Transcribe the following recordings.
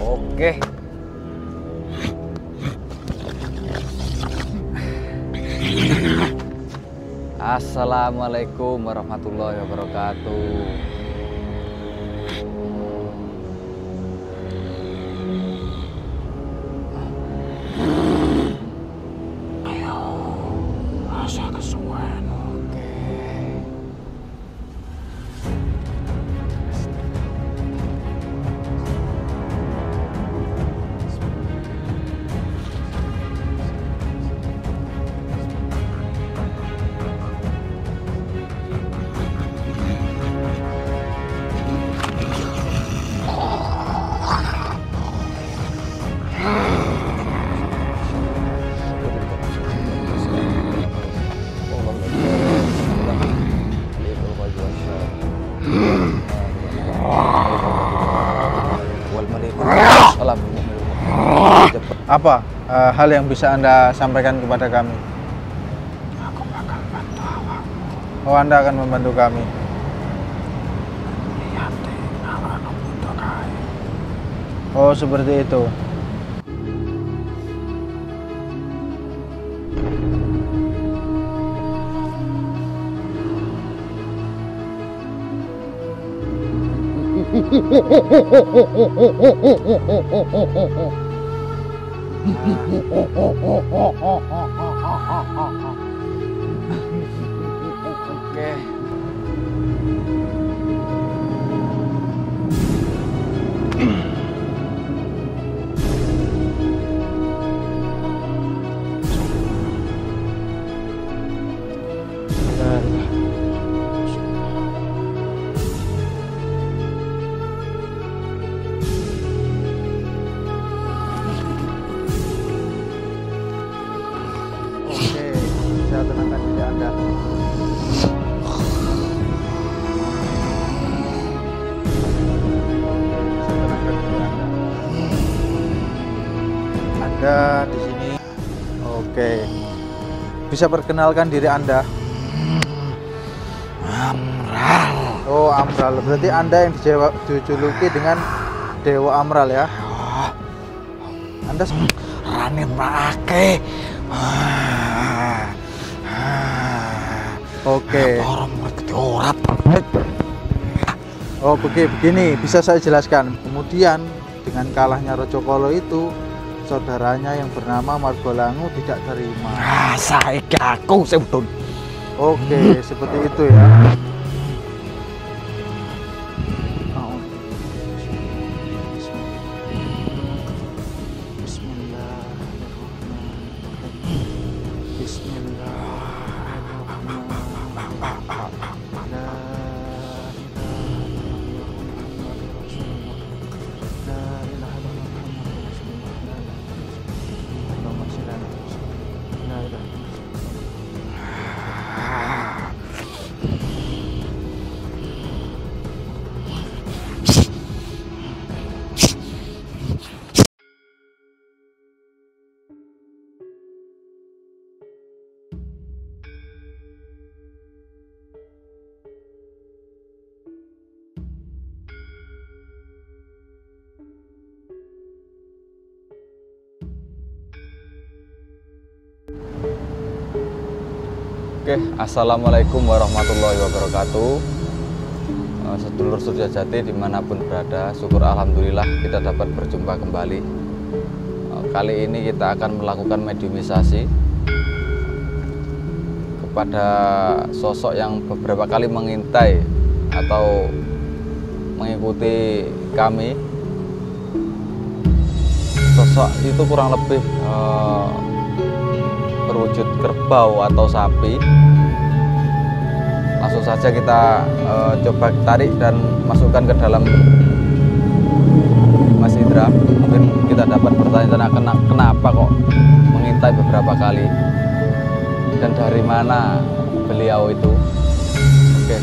Oke. Assalamualaikum warahmatullahi wabarakatuh. Ayo, rasa kesuwen. Oke. Apa hal yang bisa Anda sampaikan kepada kami? Aku bakal bantu awak. Oh, Anda akan membantu kami. Lihat deh, awak butuh kain. Oh, seperti itu. Oke. Oke, saya tenangkan diri Anda. Oke, saya tenangkan diri Anda. Anda di sini. Oke. Bisa perkenalkan diri Anda? Amral. Oh, Amral. Berarti Anda yang dijuluki dengan Dewa Amral ya? Anda Rani maake. Oke. Orang ngerti ora. Oh, begini, bisa saya jelaskan. Kemudian dengan kalahnya Rojokolo itu, saudaranya yang bernama Margolangu tidak terima. Saiki aku sing udun. Oke, seperti itu ya. Oke, assalamualaikum warahmatullahi wabarakatuh. Sedulur Suryajati dimanapun berada, syukur alhamdulillah kita dapat berjumpa kembali. Kali ini kita akan melakukan mediumisasi kepada sosok yang beberapa kali mengintai atau mengikuti kami. Sosok itu kurang lebih berwujud kerbau atau sapi. Langsung saja kita coba tarik dan masukkan ke dalam Mas Indra. Mungkin kita dapat bertanya-tanya kenapa kok mengintai beberapa kali dan dari mana beliau itu. Oke.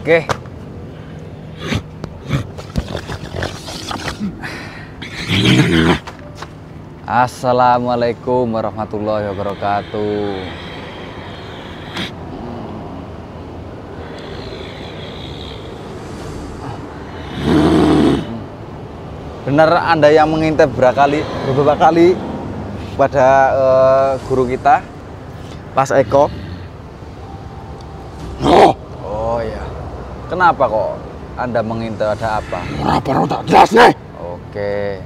Oke. Assalamualaikum warahmatullahi wabarakatuh. Benar Anda yang mengintip beberapa kali pada guru kita, Mas Eko? Oh ya. Kenapa kok Anda mengintip, ada apa? Kenapa tak jelas nih? Oke.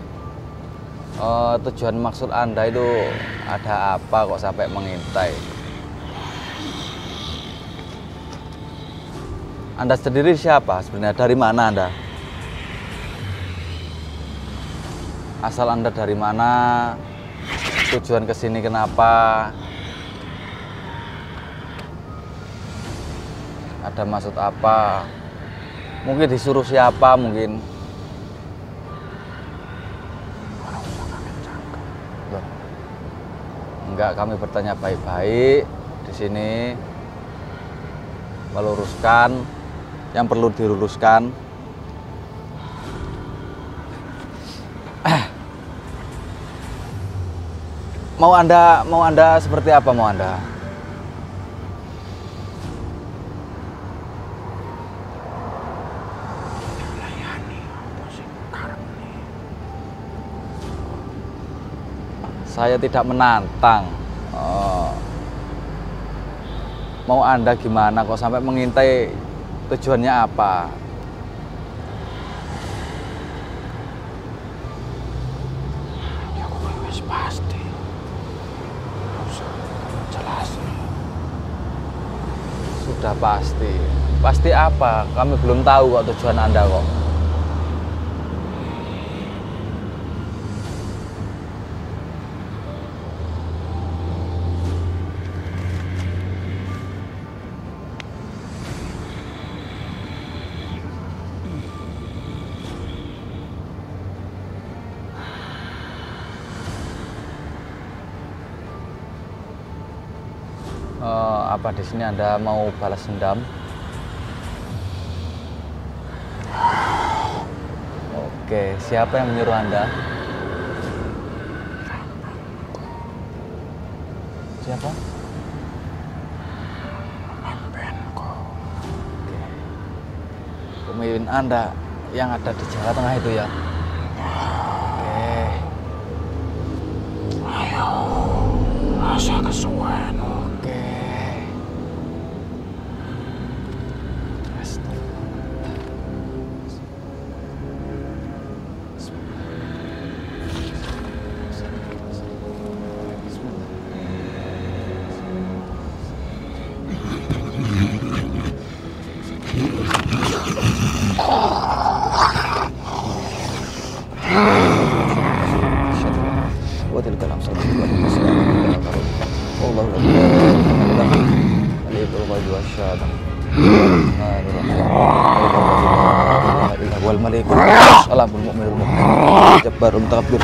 Tujuan maksud Anda itu ada apa kok sampai mengintai? Anda sendiri siapa sebenarnya? Dari mana Anda? Asal Anda dari mana? Tujuan kesini kenapa? Ada maksud apa? Mungkin disuruh siapa mungkin? Loh. Enggak, kami bertanya baik-baik di sini, meluruskan yang perlu diluruskan. Mau Anda seperti apa mau Anda? Saya tidak menantang. Mau Anda gimana kok sampai mengintai? Tujuannya apa? Ya aku wis pasti. Jelas. Sudah pasti. Pasti apa? Kami belum tahu kok tujuan Anda kok. Apa di sini Anda mau balas dendam? Oke, siapa yang menyuruh Anda? Siapa? Pemimpin Anda yang ada di Jawa Tengah itu ya? Oke. Ayo, rasa kesuwen. Oke. Salamul mu'minul mu'min jabbarul mutakabbir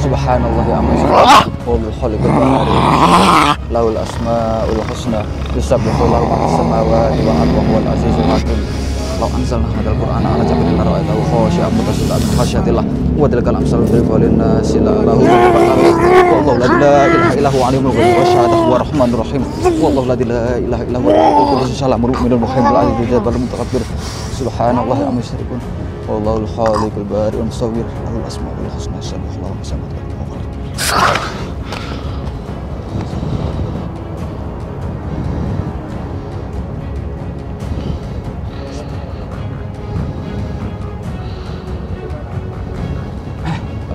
subhanallah ya amma yasifun khaliqul bahari laul asmaul husna yusabbihu lahu ma fis samawati wa ma huwal azizul hakim law anzalna hadzal qur'ana ala jabalin la ra'aytahu khashi'an mutasaddian min khasyatillah wa tilkal amsalu bil nasi la lahu wallahu la ilaha illa huwa alimul ghaibi wasyahadah wa rahmanur rahim wallahu la ilaha illa huwa salamul mu'minul mu'min jabbarul mutakabbir subhanallah ya amma yasifun wallahul khaliqul bari'ul musawwir lahul asmaul husna sallallahu alaihi wasallam.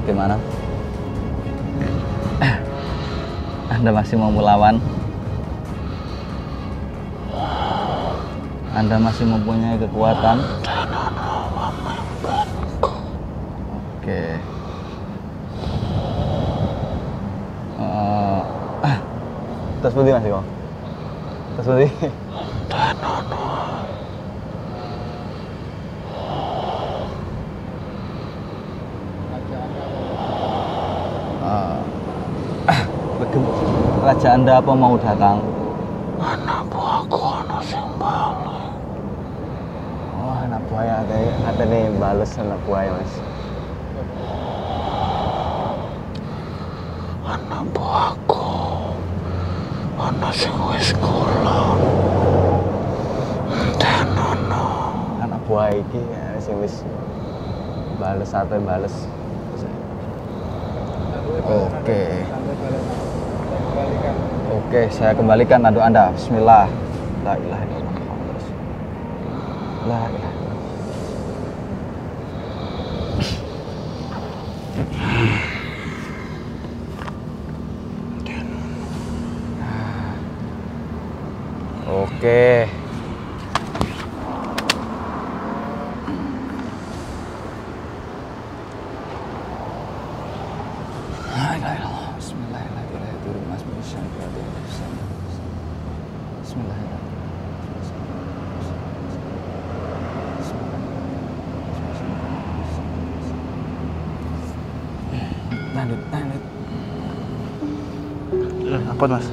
Bagaimana? Anda masih mau melawan? Anda masih mempunyai kekuatan? Oke. Terus budi masih kok? Terus budi? Raja Anda apa mau datang? Anak buahku ana sing balik. Ada nih balas anak buahnya mas. Anak buahku, anak sing wis kulon. Tenono. Anak buah iki sing wis bales atau bales. Oke, saya kembalikan aduk Anda. Bismillah. La ilaha illallah. La ilaha. Oke. Lanjut. Apa mas?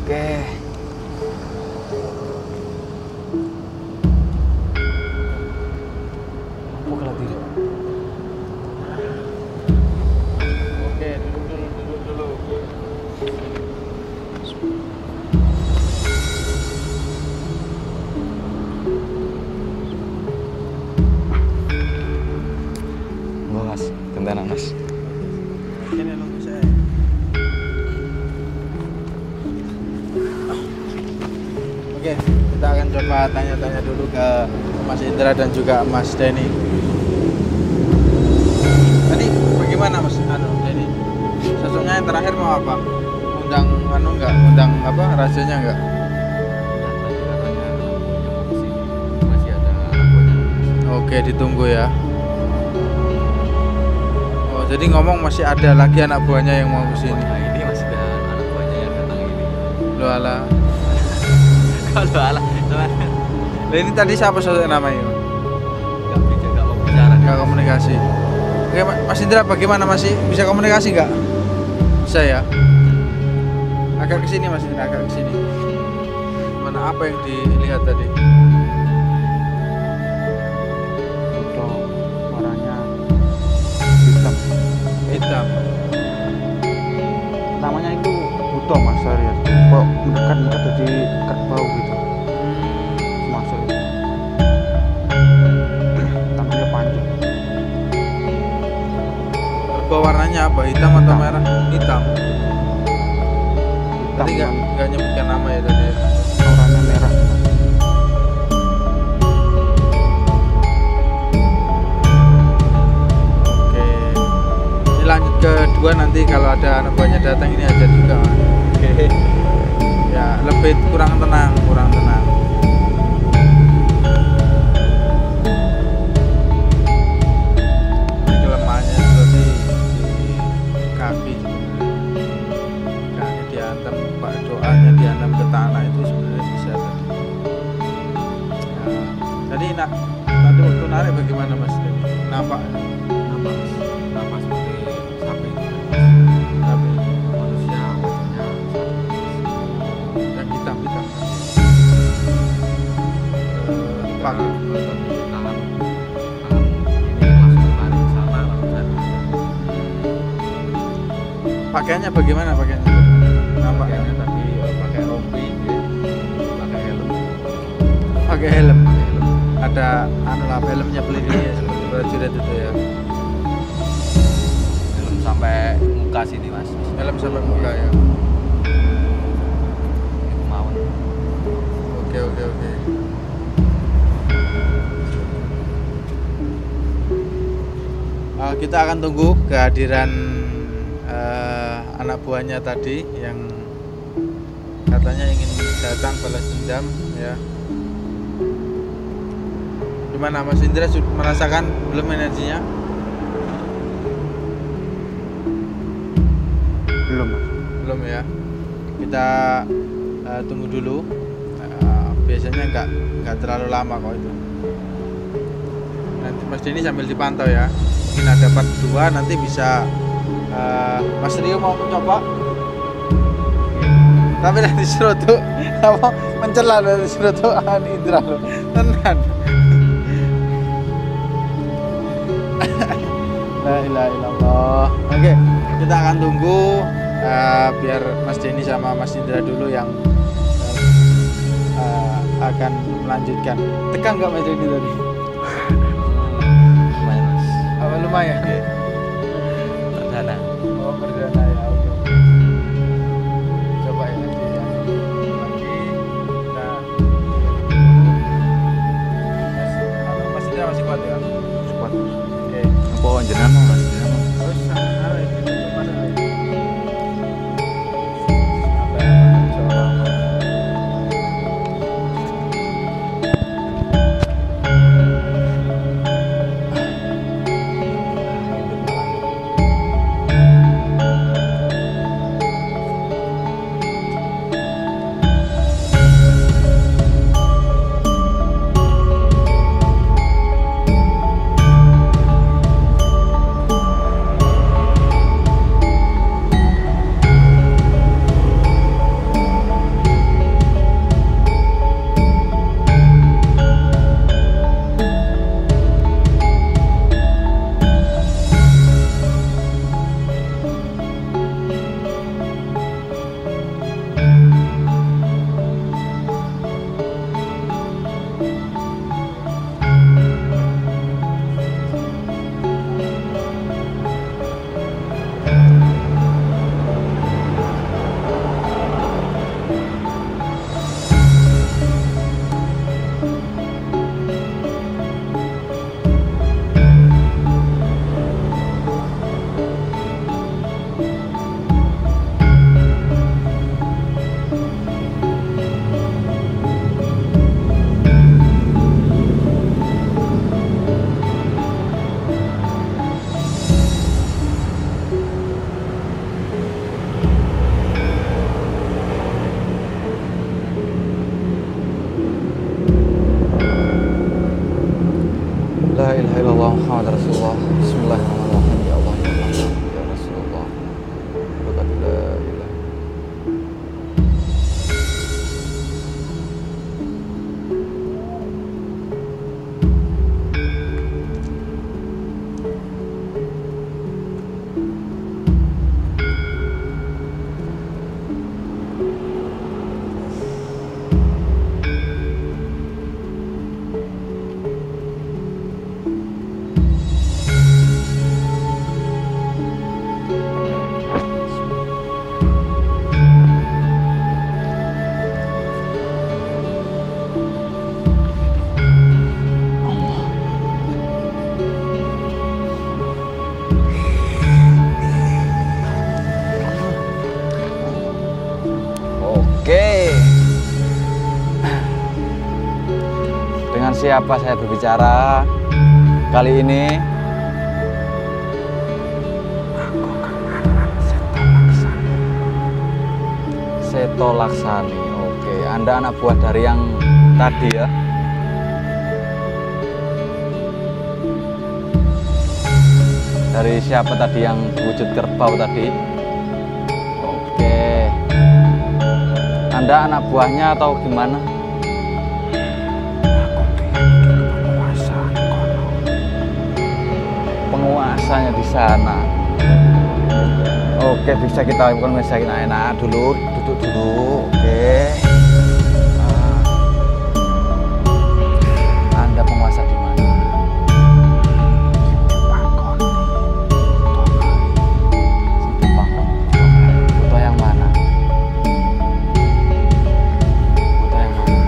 Oke. Apa kalau diri? Oke, dulu. Mas, tentang mas. Ini nunggu saya. Oke, kita akan coba tanya-tanya dulu ke Mas Indra dan juga Mas Denny. Tadi bagaimana Mas Denny? Sosoknya yang terakhir mau apa? Undang enggak? Undang apa? Rasanya enggak? Masih ada anak. Oke, ditunggu ya. Oh, jadi ngomong masih ada lagi anak buahnya yang mau ke sini. Nah, ini masih ada anak buahnya yang datang ini. Loh alah. Kalau alah, teman. Lah ini tadi siapa sosok namanya? Enggak mau bicara. Enggak komunikasi. Oke, Mas Indra bagaimana masih bisa komunikasi enggak? Bisa ya? Agak ke sini Mas Indra, agak ke sini. Mana apa yang dilihat tadi? Itu warnanya hitam. Hitam. Namanya itu buto mas Arya. Kok mendekat jadi dekat bau gitu. Masuk itu. Tangannya panjang. Kerbau warnanya apa? Hitam atau merah? Hitam. Hitam. Tadi enggak nyebutkan nama ya tadi. Ya? Auranya merah. Oke. Ini lanjut kedua nanti kalau ada anak buahnya datang ini aja juga Mas. Oke. Ya, lebih kurang tenang. Ini kelemahannya juga di kaki sebenarnya. Kaki dihantam, pak doanya dihantam ke tanah itu sebenarnya bisa tadi. Ya, tadi waktu narik bagaimana Mas? Nampak Nama seperti sapi itu. tapi Manusia wajahnya yang hitam. Pak, tangan ini langsung tarik ke sana langsung saya. pakaiannya bagaimana pakaiannya? Nampak ya? Pakaiannya tadi pakai rompi, Pakai pakai helm. helm. Ada helmnya pelindungnya seperti prajurit itu ya. Helm sampai muka sini mas. Helm sampai muka ya. Ini kemauan. Oke. Kita akan tunggu kehadiran anak buahnya tadi yang katanya ingin datang balas dendam ya. Gimana Mas Indra sudah merasakan belum energinya? Belum mas. Belum ya. Kita tunggu dulu. Biasanya nggak terlalu lama kok itu. Nanti Mas Denny sambil dipantau ya. Mungkin ada part 2 nanti bisa Mas Rio mau mencoba. Tapi nanti serotok apa mencela dari serotok Indra lo. Tenan. La ilaha illallah. Oke, kita akan tunggu biar Mas Denny sama Mas Indra dulu yang akan melanjutkan. Tekan nggak Mas Denny tadi? Lumayan mas. Apa lumayan? Perdana. Oh perdana ya. Oke. Coba ya nanti ya. Lagi. Nah. Mas Indra masih kuat ya? Squad. Oke. Apa jenengan mas? Jenengan. Terus sana itu mana lagi? La ilaha illallah Muhammad Rasulullah. Bismillahirrahmanirrahim. Ya Allah ya Allah ya Rasulullah. Berkat la ilaha. Oke. Dengan siapa saya berbicara kali ini? Seto Laksani. Oke, Anda anak buah dari yang tadi ya? Dari siapa tadi yang wujud kerbau tadi? Oke. Anda anak buahnya atau gimana? Penguasanya di sana. Oke, bisa kita lakukan enak dulu, duduk dulu. Oke. Anda penguasa di mana? Butuh yang mana? Butuh yang mana?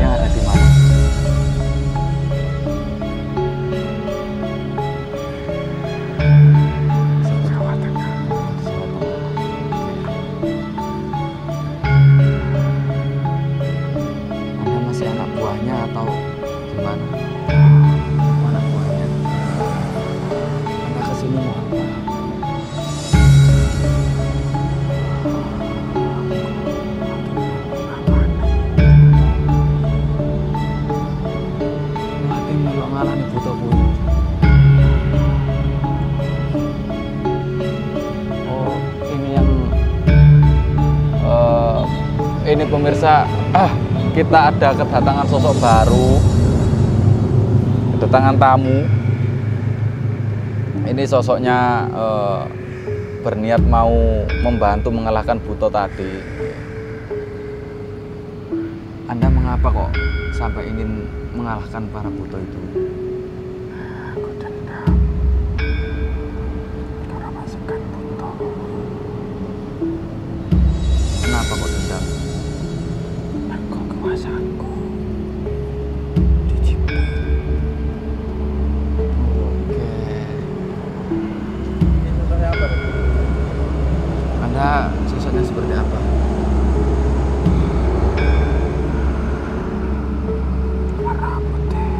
Yang ada di mana? ini pemirsa, kita ada kedatangan sosok baru, kedatangan tamu. Ini sosoknya berniat mau membantu mengalahkan Buto tadi. Anda mengapa kok sampai ingin mengalahkan para Buto itu? Aku dendam karena pasukan Buto. Kenapa kok dendam? Aku kekuasaanku dicipta. Oke. Ini sosoknya apa? Anda sosoknya seperti apa? Warna putih.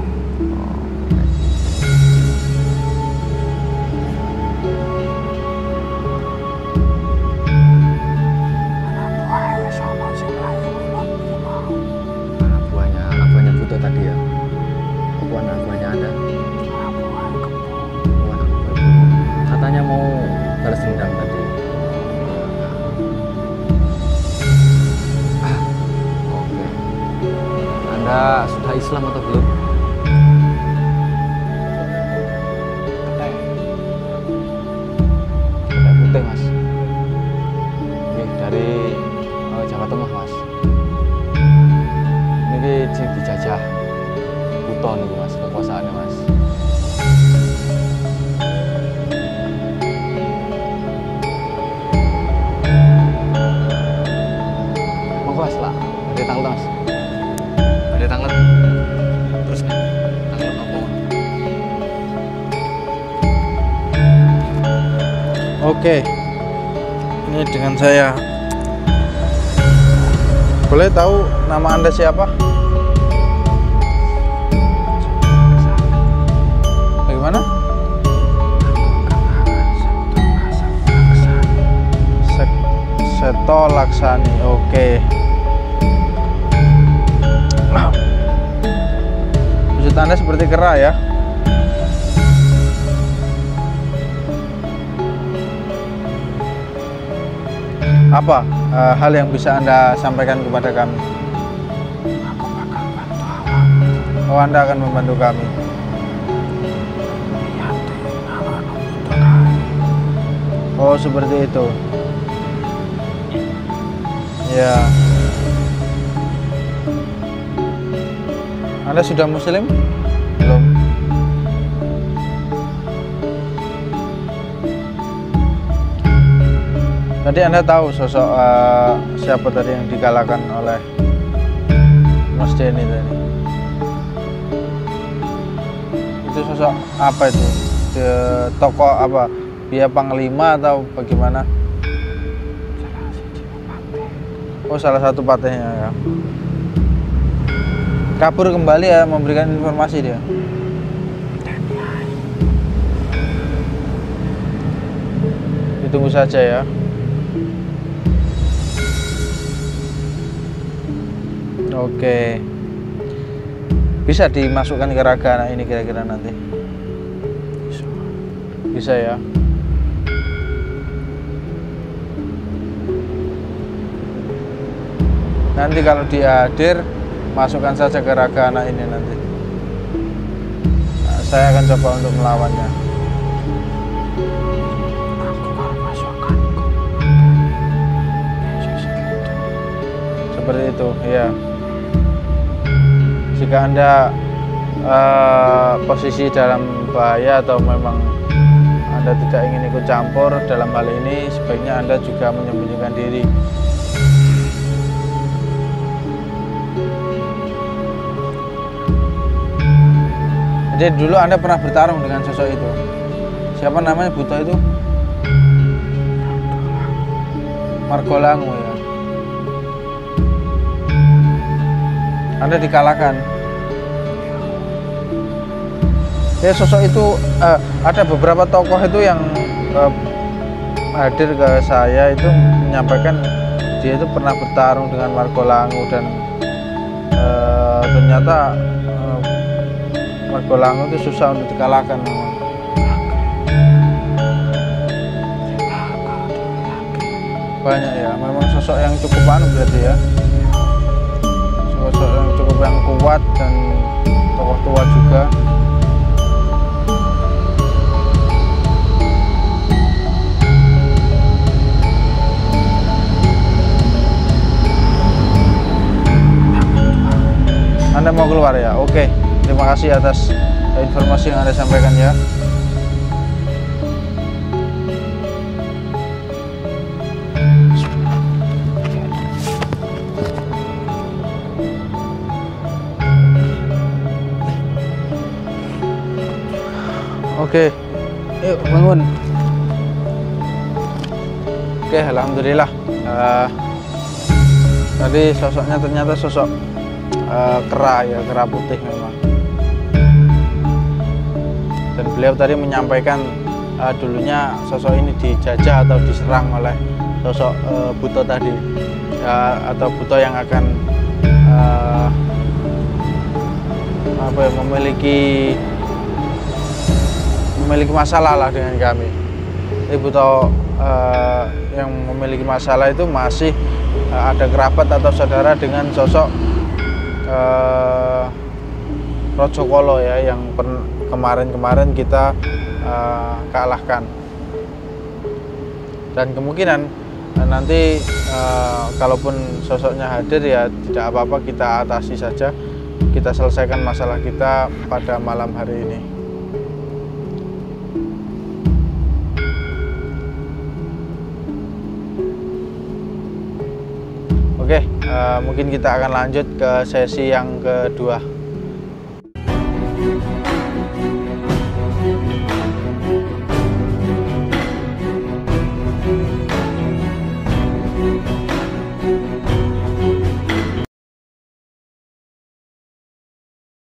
Anak buah wis ono sing layu ulun iki mau. Anak buahnya Buto tadi ya? Apa anak buahnya Anda? Anak buah kebo. Oh, anak buah. Katanya mau balas dendam tadi. Oke. Anda sudah Islam atau belum? Sudah putih mas. Ini dari Jawa Tengah mas. Ini sing dijajah Buto nih mas, kekuasaannya mas. Monggo mas lah, dari tanglet mas. Dari tanglet. Terus nih, tanglet apa? Oke, ini dengan saya. Boleh tahu nama Anda siapa? Bagaimana? Seto Laksani. Oke. Wujud Anda seperti kera ya? Apa hal yang bisa Anda sampaikan kepada kami? Aku bakal bantu awak. Oh, Anda akan membantu kami. Oh, seperti itu. Ya. Anda sudah muslim? Belum. Tadi Anda tahu sosok siapa tadi yang dikalahkan oleh Mas Denny tadi? Itu sosok apa itu? Tokoh apa? Dia panglima atau bagaimana? Oh, salah satu patihnya ya. Kabur kembali ya, memberikan informasi dia. Ditunggu saja ya. Oke, bisa dimasukkan ke raga anak ini kira-kira nanti? Bisa ya. Nanti kalau dia hadir, masukkan saja ke raga anak ini nanti. Nah, saya akan coba untuk melawannya. Seperti itu, ya. Jika Anda posisi dalam bahaya atau memang Anda tidak ingin ikut campur dalam hal ini, sebaiknya Anda juga menyembunyikan diri. Jadi dulu Anda pernah bertarung dengan sosok itu. Siapa namanya Buto itu? Margolangu ya. Anda dikalahkan. Ya, sosok itu ada beberapa tokoh itu yang hadir ke saya itu menyampaikan dia itu pernah bertarung dengan Margolangu dan ternyata Margolangu itu susah untuk dikalahkan memang. Banyak ya, memang sosok yang cukup anu berarti ya. sosok yang cukup yang kuat dan tokoh tua juga. Anda mau keluar ya? Oke, terima kasih atas informasi yang Anda sampaikan ya. Oke, yuk bangun. Oke, alhamdulillah. Tadi sosoknya ternyata sosok kera ya, kera putih memang. Dan beliau tadi menyampaikan dulunya sosok ini dijajah atau diserang oleh sosok Buto tadi, atau Buto yang akan memiliki masalah lah dengan kami. Jadi Buto yang memiliki masalah itu masih ada kerabat atau saudara dengan sosok Rojokolo ya, yang kemarin kita kalahkan. Dan kemungkinan nanti kalaupun sosoknya hadir ya tidak apa-apa, kita atasi saja, kita selesaikan masalah kita pada malam hari ini. Oke, mungkin kita akan lanjut ke sesi yang kedua.